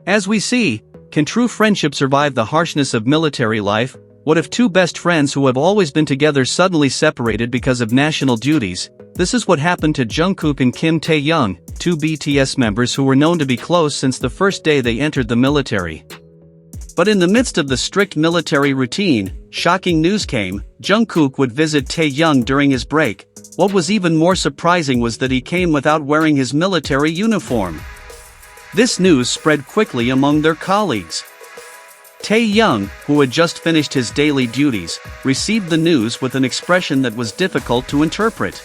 As we see, can true friendship survive the harshness of military life? What if two best friends who have always been together suddenly separated because of national duties? This is what happened to Jungkook and KimTaehyung, two BTS members who were known to be close since the first day they entered the military. But in the midst of the strict military routine, shocking news came. Jungkook would visit Taehyung during his break. What was even more surprising was that he came without wearing his military uniform. This news spread quickly among their colleagues. Taehyung, who had just finished his daily duties, received the news with an expression that was difficult to interpret.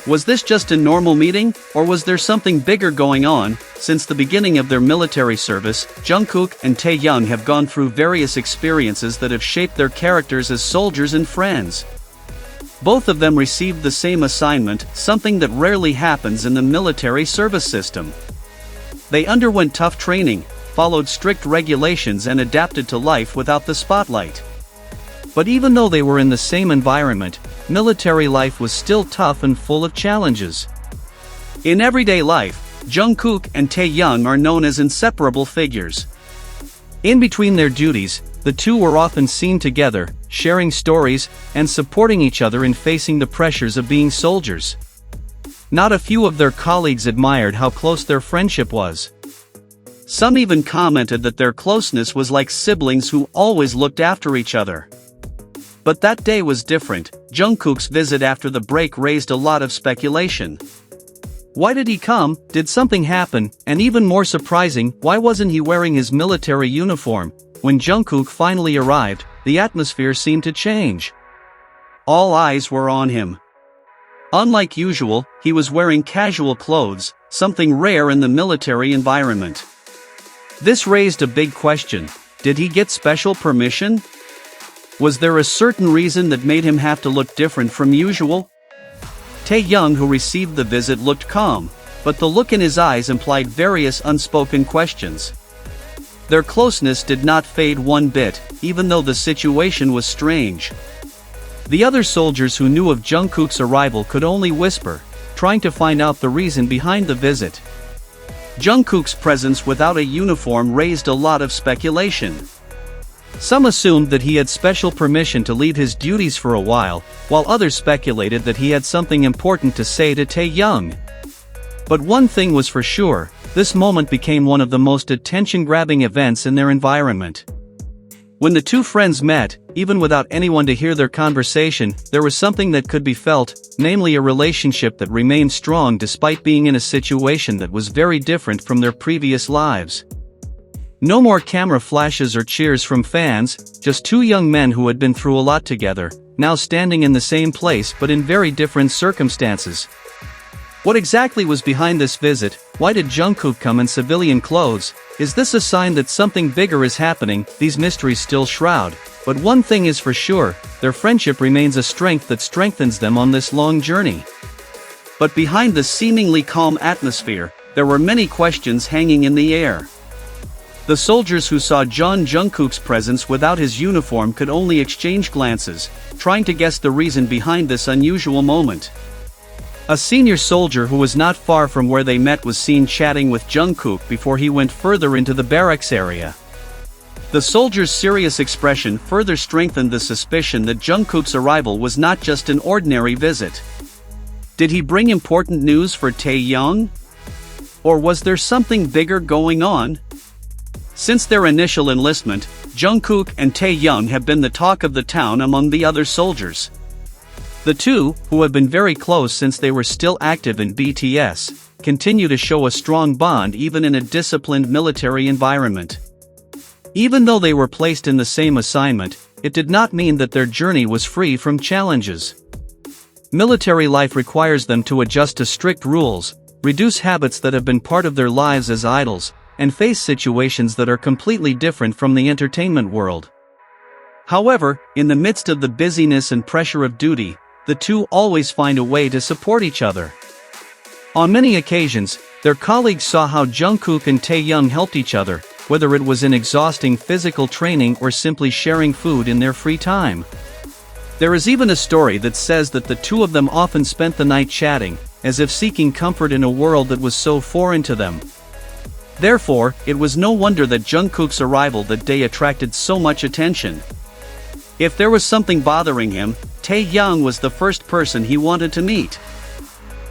Was this just a normal meeting, or was there something bigger going on? Since the beginning of their military service, Jungkook and Taehyung have gone through various experiences that have shaped their characters as soldiers and friends. Both of them received the same assignment, something that rarely happens in the military service system. They underwent tough training, followed strict regulations and adapted to life without the spotlight. But even though they were in the same environment, military life was still tough and full of challenges. In everyday life, Jungkook and Taehyung are known as inseparable figures. In between their duties, the two were often seen together, sharing stories, and supporting each other in facing the pressures of being soldiers. Not a few of their colleagues admired how close their friendship was. Some even commented that their closeness was like siblings who always looked after each other. But that day was different. Jungkook's visit after the break raised a lot of speculation. Why did he come? Did something happen? And even more surprising, why wasn't he wearing his military uniform? When Jungkook finally arrived, the atmosphere seemed to change. All eyes were on him. Unlike usual, he was wearing casual clothes, something rare in the military environment. This raised a big question. Did he get special permission? Was there a certain reason that made him have to look different from usual? Taehyung, who received the visit, looked calm, but the look in his eyes implied various unspoken questions. Their closeness did not fade one bit, even though the situation was strange. The other soldiers who knew of Jungkook's arrival could only whisper, trying to find out the reason behind the visit. Jungkook's presence without a uniform raised a lot of speculation. Some assumed that he had special permission to leave his duties for a while others speculated that he had something important to say to Taehyung. But one thing was for sure, this moment became one of the most attention-grabbing events in their environment. When the two friends met, even without anyone to hear their conversation, there was something that could be felt, namely a relationship that remained strong despite being in a situation that was very different from their previous lives. No more camera flashes or cheers from fans, just two young men who had been through a lot together, now standing in the same place but in very different circumstances. What exactly was behind this visit? Why did Jungkook come in civilian clothes? Is this a sign that something bigger is happening? These mysteries still shroud. But one thing is for sure, their friendship remains a strength that strengthens them on this long journey. But behind the seemingly calm atmosphere, there were many questions hanging in the air. The soldiers who saw Jungkook's presence without his uniform could only exchange glances, trying to guess the reason behind this unusual moment. A senior soldier who was not far from where they met was seen chatting with Jungkook before he went further into the barracks area. The soldier's serious expression further strengthened the suspicion that Jungkook's arrival was not just an ordinary visit. Did he bring important news for Taehyung? Or was there something bigger going on? Since their initial enlistment, Jungkook and Taehyung have been the talk of the town among the other soldiers. The two, who have been very close since they were still active in BTS, continue to show a strong bond even in a disciplined military environment. Even though they were placed in the same assignment, it did not mean that their journey was free from challenges. Military life requires them to adjust to strict rules, reduce habits that have been part of their lives as idols, and face situations that are completely different from the entertainment world. However, in the midst of the busyness and pressure of duty, the two always find a way to support each other. On many occasions, their colleagues saw how Jungkook and Taehyung helped each other, whether it was in exhausting physical training or simply sharing food in their free time. There is even a story that says that the two of them often spent the night chatting, as if seeking comfort in a world that was so foreign to them. Therefore, it was no wonder that Jungkook's arrival that day attracted so much attention. If there was something bothering him, Taehyung was the first person he wanted to meet.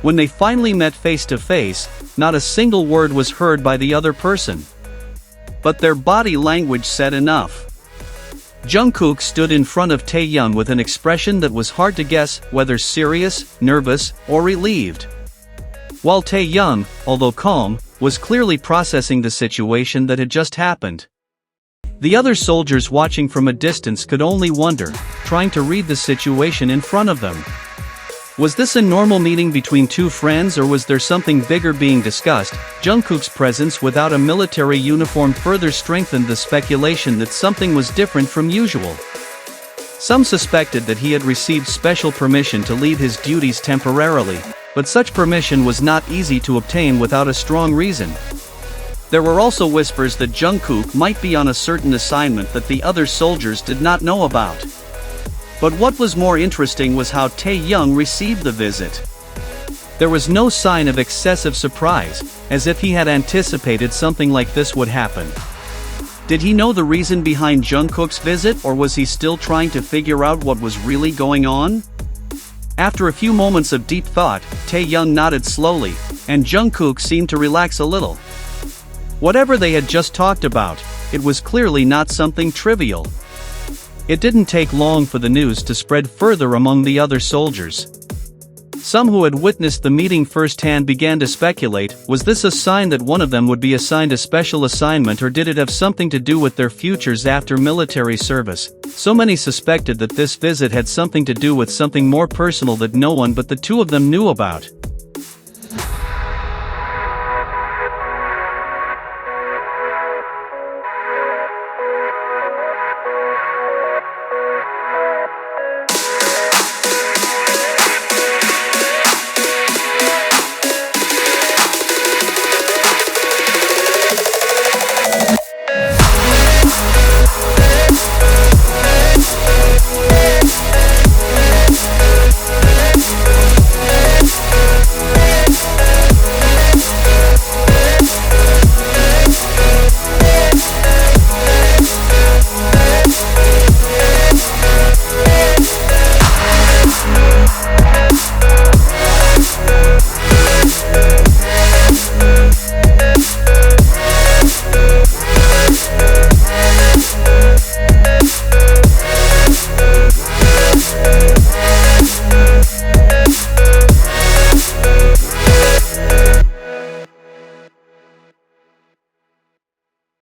When they finally met face to face, not a single word was heard by the other person. But their body language said enough. Jungkook stood in front of Taehyung with an expression that was hard to guess whether serious, nervous, or relieved. While Taehyung, although calm, was clearly processing the situation that had just happened. The other soldiers watching from a distance could only wonder, trying to read the situation in front of them. Was this a normal meeting between two friends, or was there something bigger being discussed? Jungkook's presence without a military uniform further strengthened the speculation that something was different from usual. Some suspected that he had received special permission to leave his duties temporarily, but such permission was not easy to obtain without a strong reason. There were also whispers that Jungkook might be on a certain assignment that the other soldiers did not know about. But what was more interesting was how Taehyung received the visit. There was no sign of excessive surprise, as if he had anticipated something like this would happen. Did he know the reason behind Jungkook's visit, or was he still trying to figure out what was really going on? After a few moments of deep thought, Taehyung nodded slowly, and Jungkook seemed to relax a little. Whatever they had just talked about, it was clearly not something trivial. It didn't take long for the news to spread further among the other soldiers. Some who had witnessed the meeting firsthand began to speculate, was this a sign that one of them would be assigned a special assignment, or did it have something to do with their futures after military service? So many suspected that this visit had something to do with something more personal that no one but the two of them knew about.